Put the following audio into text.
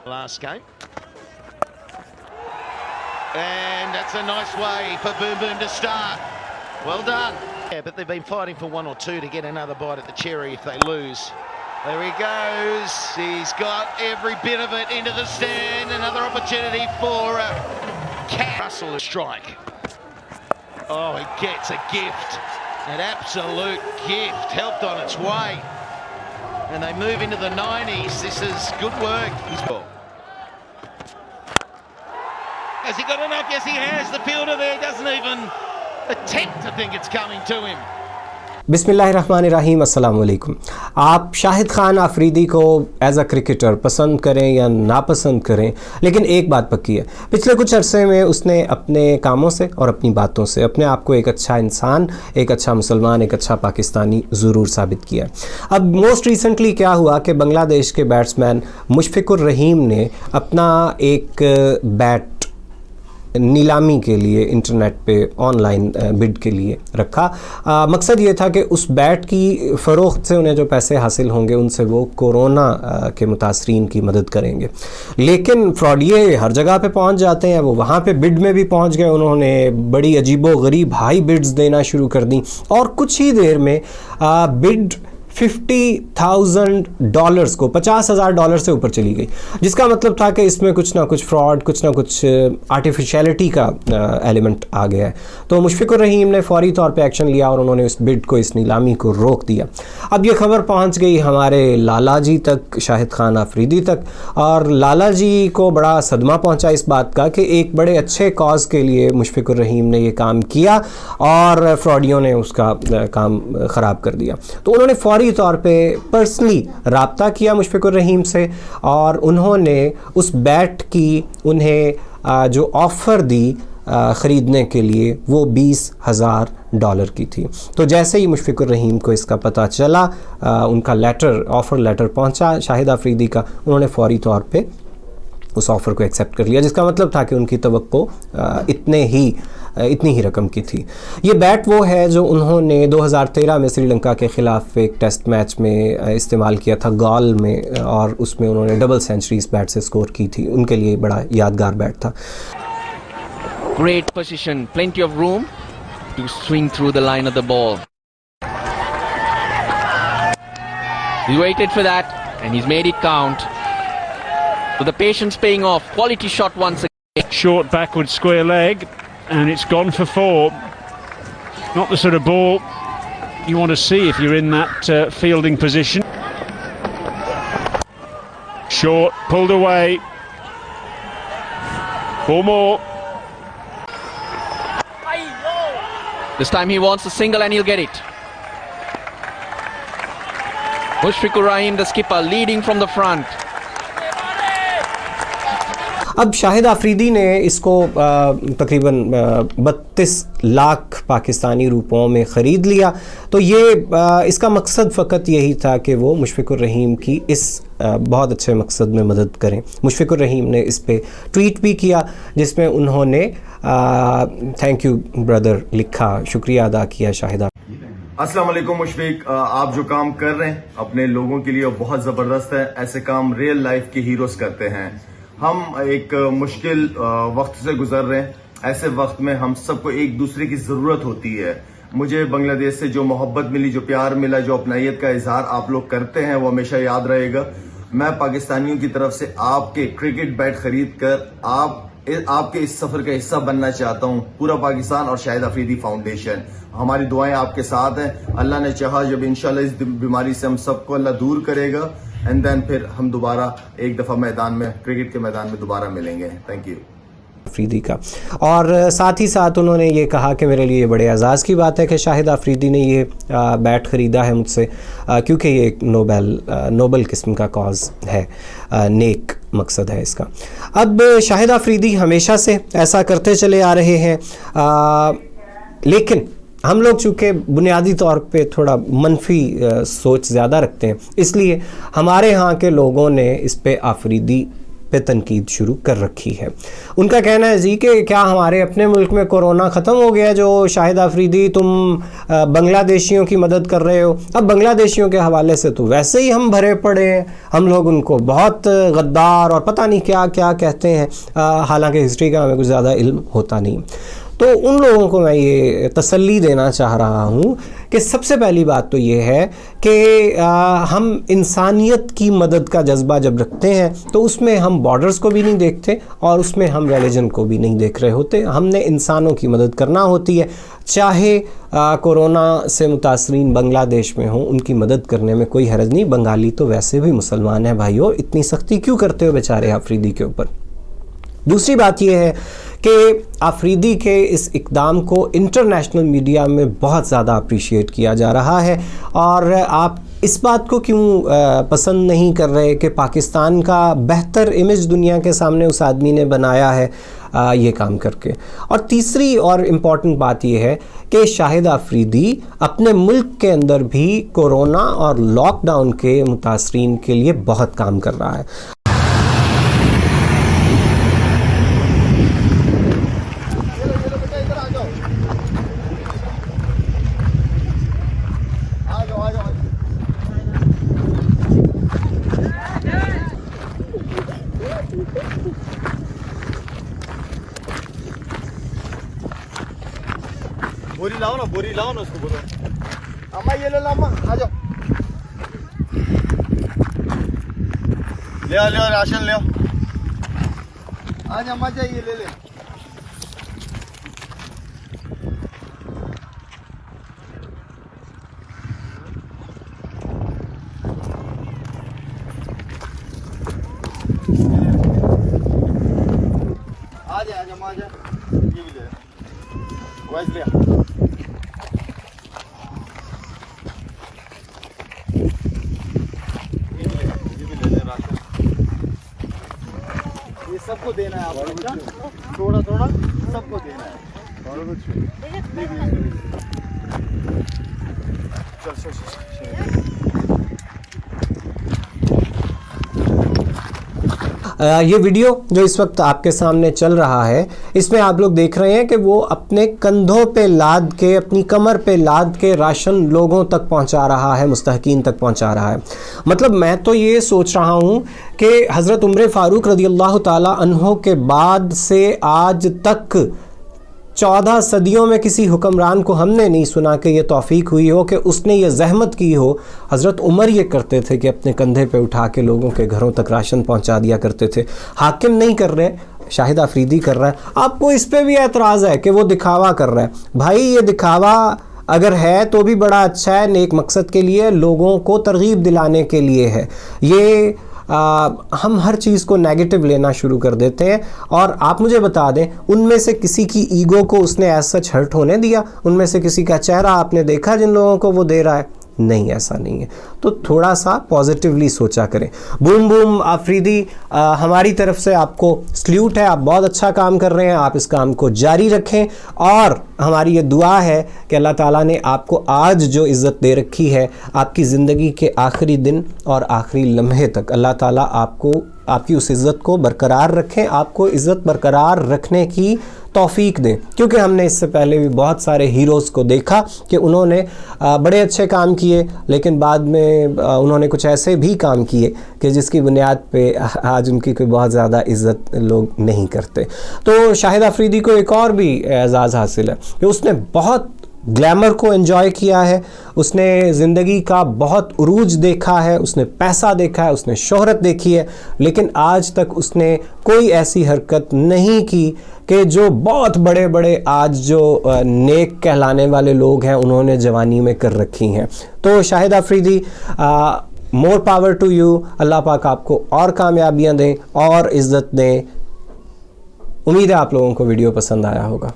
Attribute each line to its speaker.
Speaker 1: Last game. And that's a nice way for Boom Boom to start. Well done. Yeah, but they've been fighting for one or two to get another bite at the cherry if they lose. There he goes. He's got every bit of it into the stand. Another opportunity for Russell to strike. Oh, he gets a gift. An absolute gift. Helped on its way. And they move into the 90s. This is good work. He's ball. Has he got enough? Yes, he has. The fielder there doesn't even attempt to think it's coming to him.
Speaker 2: बिस्मिल्लाहिर्रहमानिर्रहीम, अस्सलाम वालेकुम। आप शाहिद खान आफरीदी को as a cricketer पसंद करें या नापसंद करें, लेकिन एक बात पक्की है, पिछले कुछ अरसे में उसने अपने कामों से और अपनी बातों से अपने आप को एक अच्छा इंसान, एक अच्छा मुसलमान, एक अच्छा पाकिस्तानी ज़रूर साबित किया। अब मोस्ट रिसेंटली क्या हुआ कि बांग्लादेश के बैट्समैन मुशफिकुर रहीम ने अपना एक बैट नीलामी के लिए इंटरनेट पे ऑनलाइन बिड के लिए रखा। मकसद ये था कि उस बैट की फ़रोख्त से उन्हें जो पैसे हासिल होंगे उनसे वो कोरोना के मुतासरीन की मदद करेंगे। लेकिन फ्रॉडिये हर जगह पे पहुंच जाते हैं, वो वहाँ पे बिड में भी पहुंच गए। उन्होंने बड़ी अजीबो गरीब हाई बिड्स देना शुरू कर दी और कुछ ही देर में बिड $50,000 को $50,000 से ऊपर चली गई, जिसका मतलब था कि इसमें कुछ ना कुछ फ्रॉड, कुछ ना कुछ आर्टिफिशियलिटी का एलिमेंट आ गया है। तो मुशफिकुर रहीम ने फौरी तौर पे एक्शन लिया और उन्होंने उस बिड को, इस नीलामी को रोक दिया। अब ये खबर पहुंच गई हमारे लाला जी तक, शाहिद खान आफरीदी तक, और लाला जी को बड़ा सदमा पहुंचा इस बात का कि एक बड़े अच्छे कॉज के लिए मुशफिकुर रहीम ने ये काम किया और फ्रॉडियों ने उसका काम ख़राब कर दिया। तो उन्होंने फौरी तौर पे पर्सनली राब्ता किया मुशफिकुर रहीम से और उन्होंने उस बैट की उन्हें जो ऑफ़र दी ख़रीदने के लिए वो $20,000 की थी। तो जैसे ही मुशफिकुर रहीम को इसका पता चला, उनका ऑफ़र लेटर पहुंचा शाहिद आफरीदी का, उन्होंने फौरी तौर पे उस ऑफ़र को एक्सेप्ट कर लिया, जिसका मतलब था कि उनकी तवक्को इतनी ही रकम की थी। ये बैट वो है जो उन्होंने 2013 में श्रीलंका के ख़िलाफ़ एक टेस्ट मैच में इस्तेमाल किया था गॉल में, और उसमें उन्होंने डबल सेंचुरी इस बैट से स्कोर की थी। उनके लिए बड़ा यादगार बैट था।
Speaker 3: Great position, plenty of room to swing through the line of the ball. He waited for that and he's made it count. So the patience paying off. Quality shot once again.
Speaker 4: Short backward square leg, and it's gone for 4. Not the sort of ball you want to see if you're in that fielding position. Short, pulled away. 4 more.
Speaker 3: This time he wants a single and he'll get it. Mushfiqur Rahim, the skipper, leading from the front.
Speaker 2: अब शाहिद आफरीदी ने इसको तकरीबन 32 लाख पाकिस्तानी रुपयों में ख़रीद लिया। तो ये इसका मकसद फ़कत यही था कि वो मुशफिकुर रहीम की इस बहुत अच्छे मकसद में मदद करें। मुशफिकुर रहीम ने इस पे ट्वीट भी किया जिसमें उन्होंने थैंक यू ब्रदर लिखा, शुक्रिया अदा किया शाहिद।
Speaker 5: अस्सलाम वालेकुम मुशफिक, आप जो काम कर रहे हैं अपने लोगों के लिए बहुत ज़बरदस्त है। ऐसे काम रियल लाइफ के हीरोज़ करते हैं। हम एक मुश्किल वक्त से गुजर रहे हैं। ऐसे वक्त में हम सबको एक दूसरे की ज़रूरत होती है। मुझे बांग्लादेश से जो मोहब्बत मिली, जो प्यार मिला, जो अपनायत का इजहार आप लोग करते हैं, वो हमेशा याद रहेगा। मैं पाकिस्तानियों की तरफ से आपके क्रिकेट बैट खरीद कर आपके इस सफर का हिस्सा बनना चाहता हूं। पूरा पाकिस्तान और शाहिद आफरीदी फाउंडेशन, हमारी दुआएं आपके साथ हैं। अल्लाह ने चाहा जब इंशाल्लाह इस बीमारी से हम सबको अल्लाह दूर करेगा, एंड देन फिर हम दोबारा एक दफा मैदान में, क्रिकेट के मैदान में दोबारा मिलेंगे। थैंक यू
Speaker 2: आफरीदी का। और साथ ही साथ उन्होंने ये कहा कि मेरे लिए बड़े एजाज़ की बात है कि शाहिद आफरीदी ने ये बैट ख़रीदा है मुझसे, क्योंकि ये एक नोबल किस्म का कॉज है, नेक मकसद है इसका। अब शाहिद आफरीदी हमेशा से ऐसा करते चले आ रहे हैं, लेकिन हम लोग चूँकि बुनियादी तौर पे थोड़ा मनफी सोच ज़्यादा रखते हैं, इसलिए हमारे यहाँ के लोगों ने इस पे आफरीदी पे तनकीद शुरू कर रखी है। उनका कहना है जी कि क्या हमारे अपने मुल्क में कोरोना ख़त्म हो गया जो शाहिद आफरीदी तुम बांग्लादेशियों की मदद कर रहे हो। अब बांग्लादेशियों के हवाले से तो वैसे ही हम भरे पड़े हैं, हम लोग उनको बहुत गद्दार और पता नहीं क्या क्या कहते हैं, हालांकि हिस्ट्री का हमें कुछ ज़्यादा इल्म होता नहीं। तो उन लोगों को मैं ये तसल्ली देना चाह रहा हूँ कि सबसे पहली बात तो ये है कि हम इंसानियत की मदद का जज्बा जब रखते हैं तो उसमें हम बॉर्डर्स को भी नहीं देखते और उसमें हम रिलीजन को भी नहीं देख रहे होते। हमने इंसानों की मदद करना होती है, चाहे कोरोना से मुतासरीन बांग्लादेश में हों, उनकी मदद करने में कोई हर्ज नहीं। बंगाली तो वैसे भी मुसलमान हैं भाइयों, इतनी सख्ती क्यों करते हो बेचारे आफरीदी के ऊपर। दूसरी बात यह है कि आफरीदी के इस इक़दाम को इंटरनेशनल मीडिया में बहुत ज़्यादा अप्रिशिएट किया जा रहा है और आप इस बात को क्यों पसंद नहीं कर रहे कि पाकिस्तान का बेहतर इमेज दुनिया के सामने उस आदमी ने बनाया है ये काम करके। और तीसरी और इम्पॉर्टेंट बात यह है कि शाहिद आफरीदी अपने मुल्क के अंदर भी कोरोना और लॉकडाउन के मुतासरीन के लिए बहुत काम कर रहा है।
Speaker 5: बोरी लाओ ना उसको बोलो अम्मा ये लो अम्मा आ जाओ ले आओ राशन ले आओ आज अम्मा चाहिए ले ले आज अम्मा आ जा ये भी ले वाइस ले सबको देना है आपको, थोड़ा थोड़ा सबको देना है।
Speaker 2: ये वीडियो जो इस वक्त आपके सामने चल रहा है इसमें आप लोग देख रहे हैं कि वो अपने कंधों पे लाद के, अपनी कमर पे लाद के राशन लोगों तक पहुंचा रहा है, मुस्तहकीन तक पहुंचा रहा है। मतलब मैं तो ये सोच रहा हूं कि हज़रत उमर फ़ारूक रज़ियल्लाहु ताला अन्हो के बाद से आज तक 14 सदियों में किसी हुक्मरान को हमने नहीं सुना कि ये तौफीक हुई हो कि उसने ये जहमत की हो। हज़रत उमर ये करते थे कि अपने कंधे पे उठा के लोगों के घरों तक राशन पहुंचा दिया करते थे। हाकिम नहीं कर रहे, शाहिद आफरीदी कर रहा है। आपको इस पे भी एतराज़ है कि वो दिखावा कर रहा है। भाई ये दिखावा अगर है तो भी बड़ा अच्छा है, नेक मकसद के लिए, लोगों को तरगीब दिलाने के लिए है। ये हम हर चीज़ को नेगेटिव लेना शुरू कर देते हैं। और आप मुझे बता दें, उनमें से किसी की ईगो को उसने एज सच हर्ट होने दिया? उनमें से किसी का चेहरा आपने देखा जिन लोगों को वो दे रहा है? नहीं, ऐसा नहीं है। तो थोड़ा सा पॉजिटिवली सोचा करें। बूम बूम आफरीदी, हमारी तरफ से आपको सल्यूट है, आप बहुत अच्छा काम कर रहे हैं, आप इस काम को जारी रखें। और हमारी ये दुआ है कि अल्लाह ताला ने आपको आज जो इज़्ज़त दे रखी है, आपकी ज़िंदगी के आखिरी दिन और आखिरी लम्हे तक अल्लाह ताला आपको, आपकी उस इज़्ज़त को बरकरार रखें, आपको इज़्ज़त बरकरार रखने की तौफीक दें। क्योंकि हमने इससे पहले भी बहुत सारे हीरोज़ को देखा कि उन्होंने बड़े अच्छे काम किए, लेकिन बाद में उन्होंने कुछ ऐसे भी काम किए कि जिसकी बुनियाद पे आज उनकी कोई बहुत ज़्यादा इज़्ज़त लोग नहीं करते। तो शाहिद आफरीदी को एक और भी एजाज़ हासिल है कि उसने बहुत ग्लैमर को एंजॉय किया है, उसने ज़िंदगी का बहुत उरूज देखा है, उसने पैसा देखा है, उसने शोहरत देखी है, लेकिन आज तक उसने कोई ऐसी हरकत नहीं की कि जो बहुत बड़े बड़े आज जो नेक कहलाने वाले लोग हैं उन्होंने जवानी में कर रखी हैं। तो Shahid Afridi, more power to you. अल्लाह पाक आपको और कामयाबियाँ दें और इज़्ज़त दें। उम्मीद है आप लोगों को वीडियो पसंद आया होगा।